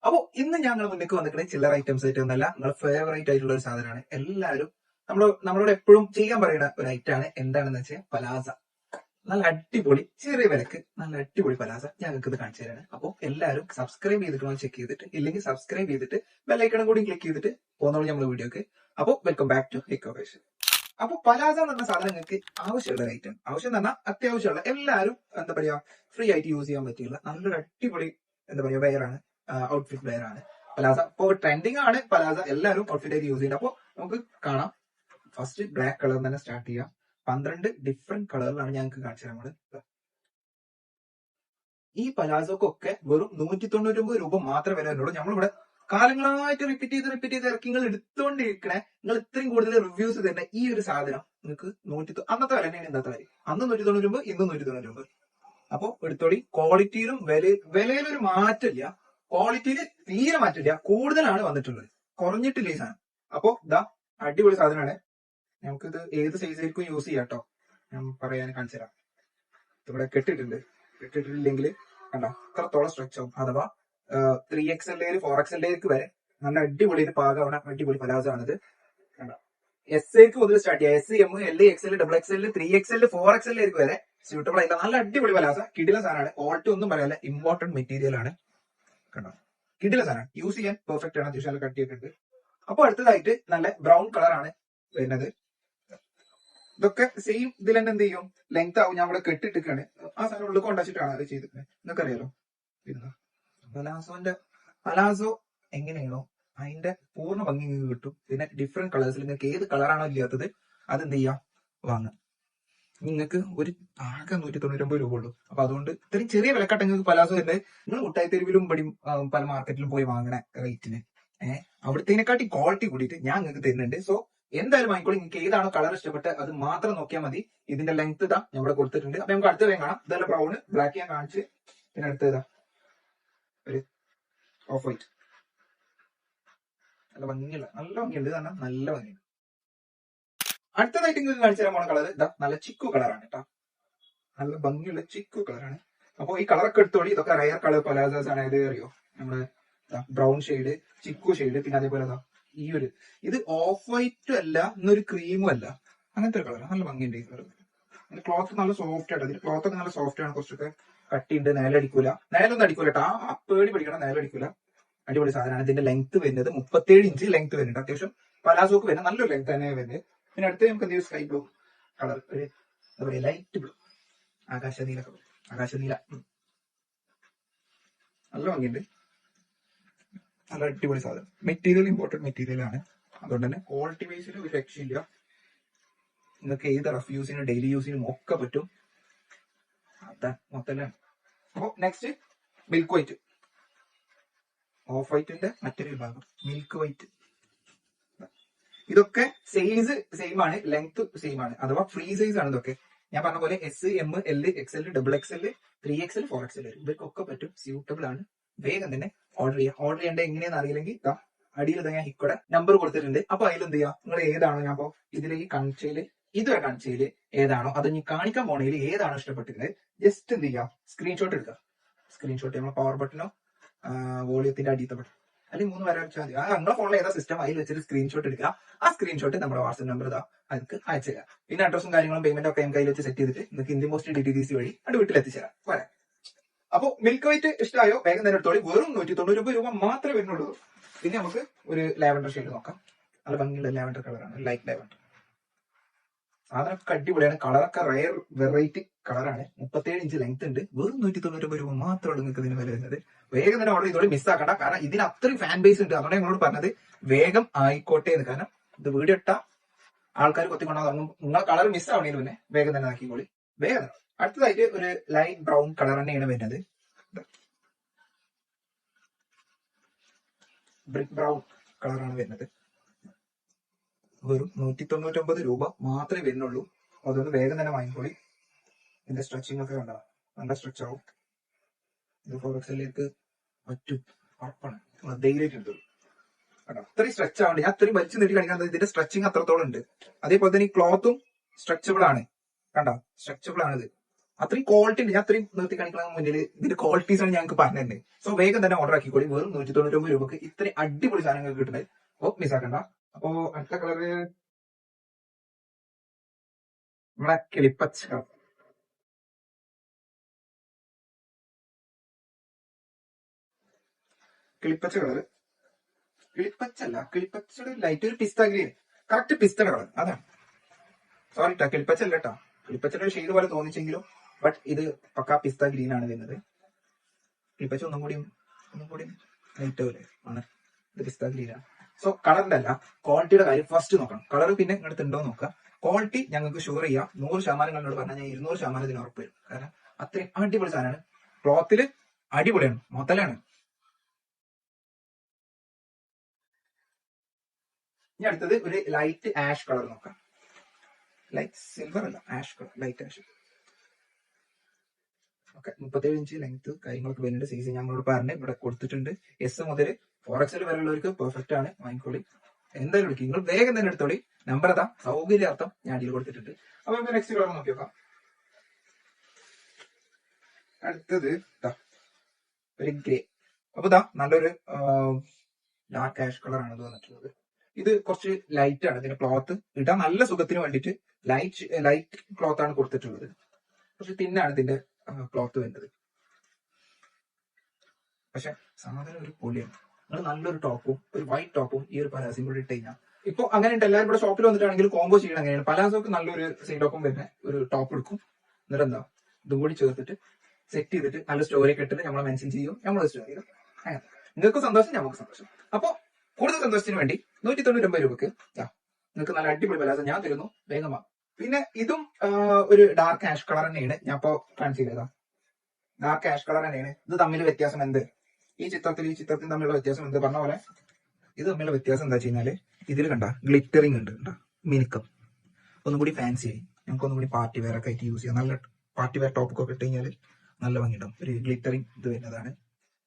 അപ്പൊ ഇന്ന് ഞങ്ങൾ മുന്നേക്ക് വന്നിട്ടുണ്ടെങ്കിൽ ചില്ലറ ഐറ്റംസ് ആയിട്ട് ഒന്നല്ല, നിങ്ങളുടെ ഫേവറേറ്റ് ആയിട്ടുള്ള ഒരു സാധനമാണ്. എല്ലാവരും നമ്മളോട് എപ്പോഴും ചെയ്യാൻ പറയുന്ന ഒരു ഐറ്റമാണ്. എന്താണെന്ന് വെച്ചാൽ പലാസ. നല്ല അടിപൊളി ചെറിയ വിലക്ക് നല്ല അടിപൊളി പലാസ ഞങ്ങൾക്ക് ഇത് കാണിച്ചു തരാണ്. അപ്പോൾ എല്ലാവരും സബ്സ്ക്രൈബ് ചെയ്തിട്ടോ ചെക്ക് ചെയ്തിട്ട്, ഇല്ലെങ്കിൽ സബ്സ്ക്രൈബ് ചെയ്തിട്ട് ബെല്ലൈക്കണും കൂടി ക്ലിക്ക് ചെയ്തിട്ട് പോകുന്നോളൂ നമ്മുടെ വീഡിയോക്ക്. അപ്പോൾ വെൽക്കം ബാക്ക് ടു ഇക്കോവേഷൻ. അപ്പൊ പലാസ എന്ന് പറഞ്ഞ സാധനം നിങ്ങൾക്ക് ആവശ്യമുള്ള ഒരു ഐറ്റം, ആവശ്യം എന്ന് പറഞ്ഞാൽ അത്യാവശ്യമുള്ള എല്ലാവരും എന്താ പറയാ ഫ്രീ ആയിട്ട് യൂസ് ചെയ്യാൻ പറ്റിയുള്ള നല്ലൊരു അടിപൊളി എന്താ പറയാ വെയറാണ്, ഔട്ട്ഫിറ്റ് വെയർ ആണ് പലാസ. അപ്പോൾ ട്രെൻഡിങ് ആണ് പലാസ, എല്ലാവരും ഔട്ട്ഫിറ്റ് ആയിട്ട് യൂസ് ചെയ്യുന്നത്. അപ്പോൾ നമുക്ക് കാണാം. ഫസ്റ്റ് ബ്ലാക്ക് കളർ തന്നെ സ്റ്റാർട്ട് ചെയ്യാം. 12 ഡിഫറെന്റ് കളറിലാണ് ഞങ്ങൾക്ക് കാണിച്ചത്. നമ്മള് ഈ പലാസോക്കൊക്കെ വെറും 199 രൂപ മാത്രമേ വില വരുന്നുള്ളൂ. നമ്മളിവിടെ കാലങ്ങളായിട്ട് റിപ്പീറ്റ് ചെയ്ത് ഇറക്കി നിങ്ങൾ എടുത്തുകൊണ്ടിരിക്കണേ. നിങ്ങൾ ഇത്രയും കൂടുതൽ റിവ്യൂസ് തന്നെ ഈ ഒരു സാധനം നിങ്ങൾക്ക് അന്നത്തെ വില തന്നെയാണ് ഇന്നത്തെ വില. അന്ന് 190 രൂപ, ഇന്ന് 190 രൂപ. അപ്പൊ എടുത്തോടി. ക്വാളിറ്റിയിലും വിലയിലൊരു മാറ്റമില്ല, ക്വാളിറ്റിയിൽ തീരെ മാറ്റമില്ല, കൂടുതലാണ് വന്നിട്ടുള്ളത്, കുറഞ്ഞിട്ടില്ല ഈ സാധനം. അപ്പൊ ഇതാ അടിപൊളി സാധനമാണ്. നമുക്കിത് ഏത് സൈസിലേക്കും യൂസ് ചെയ്യാം കേട്ടോ. ഞാൻ പറയാൻ കാണിച്ചു തരാം. ഇവിടെ കെട്ടിട്ടില്ലെങ്കിൽ കണ്ടോ അത്രത്തോളം സ്ട്രെച്ച് ആവും. അഥവാ 3XL 4XL വരെ നല്ല അടിപൊളി ഒരു പാകമാണ്. അടിപൊളി പലാസോ ആണിത്. കണ്ടോ എസ്ക്ക് മുതൽ സ്റ്റാർട്ട് ചെയ്യാം. S, M, L, XL, XXL, 3XL, 4XL വരെ സ്യൂട്ടബിൾ ആയിട്ടുള്ള നല്ല അടിപൊളി പലാസ. കിടില സാധനമാണ്. ക്വാളിറ്റി ഒന്നും പറയാനില്ല, ഇമ്പോർട്ടന്റ് മെറ്റീരിയൽ ആണ്. കണ്ടോ കിടില സാധനമാണ്, യൂസ് ചെയ്യാൻ പെർഫെക്റ്റ് ആണ്. അത്യാവശ്യം നല്ല കട്ടിയൊക്കെ. അപ്പൊ അടുത്തതായിട്ട് നല്ല ബ്രൗൺ കളറാണ് വരുന്നത്. ഇതൊക്കെ സെയിം ഇതിൽ തന്നെ എന്ത് ചെയ്യും, ലെങ്ത് ആവും. ഞാൻ ഇവിടെ കെട്ടിട്ടിട്ടാണ് ആ സാധനം ഉള്ളിൽ കൊണ്ടുവച്ചിട്ടാണ് അത് ചെയ്തിട്ട്. നിങ്ങൾക്ക് അറിയാലോ പലാസോ എങ്ങനെയാണോ അതിന്റെ പൂർണ്ണ ഭംഗി നിങ്ങൾക്ക് കിട്ടും. പിന്നെ ഡിഫറെന്റ് കളേഴ്സിൽ നിങ്ങൾക്ക് ഏത് കളറാണോ ഇല്ലാത്തത് അത് എന്ത് ചെയ്യാം, വാങ്ങാം. നിങ്ങൾക്ക് ഒരു ആകെ 199 രൂപ ഉള്ളൂ. അപ്പൊ അതുകൊണ്ട് ഇത്രയും ചെറിയ വിലക്കട്ട നിങ്ങൾക്ക് പലാസോ തന്നെ നിങ്ങൾ മുട്ടായി തെരുവിലും പല മാർക്കറ്റിലും പോയി വാങ്ങണ റേറ്റിന് അവിടത്തേനെക്കാട്ടി ക്വാളിറ്റി കൂടിയിട്ട് ഞാൻ നിങ്ങൾക്ക് തരുന്നുണ്ട്. സോ എന്തായാലും വാങ്ങിക്കോളൂ. നിങ്ങൾക്ക് ഏതാണോ കളർ ഇഷ്ടപ്പെട്ട് അത് മാത്രം നോക്കിയാൽ മതി. ഇതിന്റെ ലെങ്ത് ഇതാ ഞാൻ ഇവിടെ കൊടുത്തിട്ടുണ്ട്. അപ്പൊ നമുക്ക് അടുത്ത വേഗം കാണാം. ഇതെല്ലാം ബ്രൗണ്, ബ്ലാക്ക് ഞാൻ കാണിച്ച്. പിന്നെ അടുത്ത ഇതാ ഒരു ഓഫ് വൈറ്റ്. നല്ല ഭംഗിയുണ്ട് കാരണം നല്ല ഭംഗിയുണ്ട്. അടുത്തതായിട്ട് നിങ്ങൾക്ക് കാണിച്ചു തരാൻ പോണ കളർ ഇതാ നല്ല ചിക്കു കളറാണ് കേട്ടോ. നല്ല ഭംഗിയുള്ള ചിക്കു കളറാണ്. അപ്പൊ ഈ കളറൊക്കെ എടുത്തോളി. ഇതൊക്കെ റയർ കളർ പലാസോസ് ആണ്. ഇത് അറിയോ, നമ്മുടെ ബ്രൗൺ ഷെയ്ഡ്, ചിക്കു ഷെയ്ഡ്, പിന്നെ അതേപോലെ ഈ ഒരു ഇത് ഓഫ് വൈറ്റും അല്ല, ഇന്നൊരു ക്രീമും അല്ല, അങ്ങനത്തെ ഒരു കളർ. നല്ല ഭംഗിയുണ്ട് ഈ കളർ. ക്ലോത്ത് നല്ല സോഫ്റ്റ് ആണ്. ഇതിന്റെ ക്ലോത്ത് ഒക്കെ നല്ല സോഫ്റ്റ് ആണ്. കുറച്ചൊക്കെ കട്ടിയുണ്ട്. നേലൊന്നും അടിക്കൂല കേട്ടോ. ആ പേടി പിടിക്കണം, നേലടിക്കൂല. അടിപൊളി സാധനമാണ്. ഇതിന്റെ ലെങ്ത് വരുന്നത് 37 ഇഞ്ച് ലെങ്ത് വരുന്നുണ്ട്. അത്യാവശ്യം പലാസോക്ക് വരുന്നത് നല്ലൊരു ലെങ്ത് തന്നെ വരുന്നത്. പിന്നെ അടുത്ത് നമുക്ക് എന്തെങ്കിലും സ്കൈ ബ്ലൂ കളർ, ഒരു എന്താ പറയുക ലൈറ്റ് ബ്ലൂ, ആകാശനീല നല്ല ഭംഗിയുണ്ട്. നല്ല അടിപൊളി സാധനം. മെറ്റീരിയൽ ഇമ്പോർട്ടന്റ് മെറ്റീരിയൽ ആണ്. അതുകൊണ്ട് തന്നെ ക്വാളിറ്റി വൈസിൽ ഒരു രക്ഷയില്ല. നിങ്ങൾക്ക് ഏത് റഫ് യൂസിനും ഡെയിലി യൂസിനും ഒക്കെ പറ്റും. മൊത്തം. അപ്പൊ നെക്സ്റ്റ് മിൽക്ക് വൈറ്റ്. ഓഫ് വൈറ്റിന്റെ മറ്റൊരു ഭാഗം മിൽക്ക് വൈറ്റ്. ഇതൊക്കെ സൈസ് സെയിം ആണ്, ലെങ്ത് സെയിം ആണ്, അഥവാ ഫ്രീ സൈസ് ആണ് ഇതൊക്കെ. ഞാൻ പറഞ്ഞ പോലെ S, M, L, XL, XXL, 3XL, 4XL ഇവർക്കൊക്കെ പറ്റും. സ്യൂട്ടബിൾ ആണ്. വേഗം തന്നെ ഓർഡർ ചെയ്യാം. ഓർഡർ ചെയ്യേണ്ട എങ്ങനെയാണെന്ന് അറിയില്ലെങ്കിൽ അടിയിൽ ഞാൻ ഹിക്കോടെ നമ്പർ കൊടുത്തിട്ടുണ്ട്. അപ്പൊ അതിലെന്ത് ചെയ്യാം, നിങ്ങൾ ഏതാണോ ഞാൻ അപ്പോ ഇതിൽ ഈ കാണിച്ചതിൽ ഇതുവരെ കാണിച്ചതിൽ ഏതാണോ അത് ഇനി കാണിക്കാൻ പോണതിൽ ഏതാണോ ഇഷ്ടപ്പെട്ടിരുന്നത് ജസ്റ്റ് എന്ത് ചെയ്യാം, സ്ക്രീൻഷോട്ട് എടുക്കുക. സ്ക്രീൻഷോട്ട് നമ്മൾ പവർ ബട്ടണോ വോളിയത്തിന്റെ അടിയത്തെ ബട്ടൺ അല്ലെങ്കിൽ 3 വരെ വെച്ചാൽ മതി. നിങ്ങളുടെ ഫോണിൽ ഏതാ സിസ്റ്റം അതിൽ വെച്ചിട്ട് സ്ക്രീൻഷോട്ട് എടുക്കുക. ആ സ്ക്രീൻഷോട്ട് നമ്മുടെ വാട്സ്ആപ്പ് നമ്പർ അതിലേക്ക് അയച്ചു തരാം. പിന്നെ അഡ്രസ്സും കാര്യങ്ങളും പേയ്മെന്റ് ഒക്കെ കയ്യിൽ വെച്ച് സെറ്റ് ചെയ്തിട്ട് നിങ്ങൾക്ക് ഇന്ത്യൻ പോസ്റ്റ് DTDC വഴി അത് വീട്ടിൽ എത്തിച്ചേരാം. പറയാം. അപ്പൊ മിൽക്ക് വൈറ്റ് ഇഷ്ടമായോ വേഗം തന്നെ എടുത്തോളി. വെറും 199 രൂപ മാത്രമേ വരുന്നുള്ളൂ. പിന്നെ നമുക്ക് ഒരു ലാവൻഡർ ഷെയ്ഡ് നോക്കാം. നല്ല ഭംഗിയുള്ള ലാവൻഡർ കളറാണ്, ലൈറ്റ് ലാവൻഡർ. സാധനമൊക്കെ അടിപൊളിയാണ്. കളറൊക്കെ റയർ വെറൈറ്റി കളറാണ്. 37 ഇഞ്ച് ലെങ്ത് ഉണ്ട്. വെറും 199 രൂപ മാത്രമാണ് നിങ്ങൾക്ക് ഇതിന് വില വരുന്നത്. വേഗം തന്നെ ഓർഡർ ചെയ്തോളി, മിസ്സാക്കണ്ട. കാരണം ഇതിന് അത്രയും ഫാൻ ബേസ് ഉണ്ട്. അതുകൊണ്ട് ഞങ്ങളോട് പറഞ്ഞത് വേഗം ആയിക്കോട്ടെ എന്ന്. കാരണം ഇത് വീഡിയോ ഇട്ട ആൾക്കാർ കൊത്തിക്കൊണ്ടാകും. നിങ്ങളെ കളർ മിസ് ആവണേന് പിന്നെ വേഗം തന്നെ ആക്കിക്കോളി. വേഗം. അടുത്തതായിട്ട് ഒരു ലൈറ്റ് ബ്രൗൺ കളർ തന്നെയാണ് വരുന്നത്. ബ്രിക്ക് ബ്രൗൺ കളറാണ് വരുന്നത്. വെറും 199 രൂപ മാത്രമേ വരുന്നുള്ളൂ. അതുകൊണ്ട് വേഗം തന്നെ വാങ്ങിക്കോളി. ഇതിന്റെ സ്ട്രെച്ചിങ് ഒക്കെ കണ്ടാ നല്ല സ്ട്രെച്ച് ആവും. ഇത് 4XL പറ്റും, ഉറപ്പാണ്. ധൈര്യമായിട്ട് എടുത്തു കേട്ടോ. അത്രയും സ്ട്രെച്ച് ആവണ്ട്. ഞാൻ അത്രയും വലിച്ചു നീട്ടി കാണിക്കാൻ ഇതിന്റെ സ്ട്രെച്ചിങ് അത്രത്തോളം ഉണ്ട്. അതേപോലെ തന്നെ ഈ ക്ലോത്തും സ്ട്രെച്ചബിൾ ആണ്. കണ്ടോ, സ്ട്രെച്ചബിൾ ആണിത്. അത്രയും ക്വാളിറ്റി ഉണ്ട്. ഞാൻ അത്രയും നിർത്തി കാണിക്കുന്ന മുന്നിൽ ഇതിന്റെ ക്വാളിറ്റീസ് ആണ് ഞങ്ങൾക്ക് പറഞ്ഞത്. സോ വേഗം തന്നെ ഓർഡർ ആക്കിക്കോളി. വെറും 199 രൂപക്ക് ഇത്രയും അടിപൊളി സാധനങ്ങൾ കിട്ടുന്നത്. അപ്പൊ മിസ്സാക്കണ്ട. അപ്പോ അടുത്ത കളറ് നമ്മുടെ കിളിപ്പച്ച കളർ. കിളിപ്പച്ച കളറ്, കിളിപ്പച്ച അല്ല, കിളിപ്പച്ചയുടെ ലൈറ്റ് ഒരു പിസ്ത ഗ്രീൻ, കറക്റ്റ് പിസ്ത കളർ അതാണ്. സോറി ട്ടാ, കിളിപ്പച്ച അല്ല കേട്ടോ. കിളിപ്പച്ചയുടെ ഒരു ഷെയ്ഡ് പോലെ തോന്നിച്ചെങ്കിലും ബട്ട് ഇത് പക്കാ പിസ്ത ഗ്രീൻ ആണ് വരുന്നത്. കിളിപ്പച്ച ഒന്നും കൂടി ലൈറ്റ് പോലെ ആണ്, ഇത് പിസ്ത ഗ്രീൻ ആണ്. സോ കളറിന്റെ അല്ല, ക്വാളിറ്റിയുടെ കാര്യം ഫസ്റ്റ് നോക്കണം. കളർ പിന്നെ ഇങ്ങോട്ട് ഉണ്ടോ നോക്കുക. ക്വാളിറ്റി ഞങ്ങൾക്ക് ഷുവർ ചെയ്യാം. 100% എന്നോട് പറഞ്ഞാൽ ഞാൻ 200% ഇതിന് ഉറപ്പ് വരും. കാരണം അത്രയും അടിപൊളി സാധനമാണ്. ക്ലോത്തില് അടിപൊളിയാണ്, മുതലാണ്. ഇനി അടുത്തത് ഒരു ലൈറ്റ് ആഷ് കളർ നോക്കാം. ലൈറ്റ് സിൽവർ അല്ല, ash colour, light ash. Okay, 37 inch length കാര്യങ്ങളൊക്കെ വരുന്നുണ്ട്. സൈസ് ഞങ്ങളോട് പറഞ്ഞ് ഇവിടെ കൊടുത്തിട്ടുണ്ട്. S മുതൽ 4XL വരെയുള്ളവർക്ക് പെർഫെക്റ്റ് ആണ്. വാങ്ങിക്കോളി, എന്തായാലും വിളിക്കും. നിങ്ങൾ വേഗം തന്നെ എടുത്തോളി. നമ്പർ അതാ, സൗകര്യാർത്ഥം ഞാൻ അടിയിൽ കൊടുത്തിട്ടുണ്ട്. അപ്പൊ നമുക്ക് നെക്സ്റ്റ് കളർ നോക്കി നോക്കാം. അടുത്തത് ഒരു ഗ്രേ. അപ്പൊ നല്ലൊരു ഡാർക്ക് ആഷ് കളർ ആണ് തോന്നിട്ടുള്ളത്. ഇത് കുറച്ച് ലൈറ്റ് ആണ്. ഇതിന്റെ ക്ലോത്ത് ഇടാൻ നല്ല സുഖത്തിന് വേണ്ടിയിട്ട് ലൈറ്റ് ക്ലോത്ത് ആണ് കൊടുത്തിട്ടുള്ളത്. കുറച്ച് തിന്നാണ് ഇതിന്റെ ക്ലോത്ത് വരുന്നത്. പക്ഷെ സാധനം ഒരു പൊളിയാണ്. നിങ്ങൾ നല്ലൊരു ടോപ്പും ഒരു വൈറ്റ് ടോപ്പും ഈ ഒരു പലാസയും കൂടി ഇട്ട് കഴിഞ്ഞാൽ, ഇപ്പൊ അങ്ങനെയുണ്ട്. എല്ലാവരും ഇവിടെ ഷോപ്പിൽ വന്നിട്ടാണെങ്കിൽ കോംബോ ചെയ്യണം. അങ്ങനെയാണ് പലാസോക്ക് നല്ലൊരു സൈഡ് ടോപ്പും വരുന്ന ഒരു ടോപ്പ് എടുക്കും. എന്നിട്ട് എന്താ ഇതും കൂടി ചേർത്തിട്ട് സെറ്റ് ചെയ്തിട്ട് നല്ല സ്റ്റോറി ഒക്കെ ഇട്ടിട്ട് നമ്മളെ മെൻഷൻ ചെയ്യും, നമ്മൾ സ്റ്റോറി ചെയ്യും. അങ്ങനെ നിങ്ങൾക്ക് സന്തോഷം, നമുക്ക് സന്തോഷം. അപ്പൊ കൂടുതൽ സന്തോഷത്തിന് വേണ്ടി 199 രൂപക്ക് നിങ്ങൾക്ക് നല്ല അടിപൊളി പലാസ ഞാൻ തരുന്നു. വേഗം വാ. പിന്നെ ഇതും ഒരു ഡാർക്ക് ആഷ് കളർ തന്നെയാണ്. ഞാൻ ഇപ്പോ ട്രാൻസ് ചെയ്തതാ. ഡാർക്ക് ആഷ് കളർ തന്നെയാണ്. ഇത് തമ്മിൽ വ്യത്യാസം എന്ത്? ഈ ചിത്രത്തിൽ തമ്മിലുള്ള വ്യത്യാസം എന്ത് പറഞ്ഞ പോലെ ഇത് തമ്മിലുള്ള വ്യത്യാസം എന്താ വെച്ച് കഴിഞ്ഞാല്, ഇതിൽ കണ്ട ഗ്ലിറ്ററിങ് ഉണ്ട്, മിനുക്കം ഒന്നും കൂടി ഫാൻസി ആയി. നമുക്ക് ഒന്നും കൂടി പാർട്ടി വെയർ ഒക്കെ ആയിട്ട് യൂസ് ചെയ്യാം. നല്ല പാർട്ടി വെയർ ടോപ്പ് ഒക്കെ ഇട്ട് കഴിഞ്ഞാൽ നല്ല ഭംഗിയുണ്ടാവും. ഒരു ഗ്ലിറ്ററിങ് ഇത് വരുന്നതാണ്.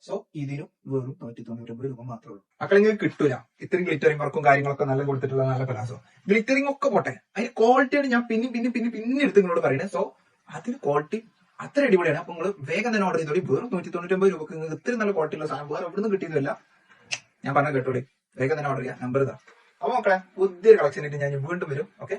സോ ഇതിനും വെറും 199 രൂപ മാത്രമേ ഉള്ളൂ. മക്കളെങ്കിൽ കിട്ടൂല ഇത്രയും ഗ്ലിറ്ററിംഗ് വർക്കും കാര്യങ്ങളൊക്കെ നല്ല കൊടുത്തിട്ടുള്ള നല്ല പലാസോ. ഗ്ലിറ്ററിംഗ് ഒക്കെ പോട്ടെ, അതിന് ക്വാളിറ്റിയാണ് ഞാൻ പിന്നെ എടുത്ത് നിങ്ങളോട് പറയുന്നത്. സോ അതിന് ക്വാളിറ്റി അത്ര അടിപൊളിയാണ്. അപ്പൊ നിങ്ങൾ വേഗം തന്നെ ഓർഡർ ചെയ്തോളി. വെറും 199 രൂപക്ക് നിങ്ങൾക്ക് ഇത്രയും നല്ല ക്വാളിറ്റി ഉള്ള സാധനം വേറെ എവിടുന്ന് കിട്ടിയതല്ല. ഞാൻ പറഞ്ഞ കേട്ടോളി, വേഗം തന്നെ ഓർഡർ ചെയ്യാം. നമ്പർ ഇതാ. അപ്പൊ മക്കളെ പുതിയൊരു കളക്ഷൻ ആയിട്ട് ഞാൻ വീണ്ടും വരും. ഓക്കെ.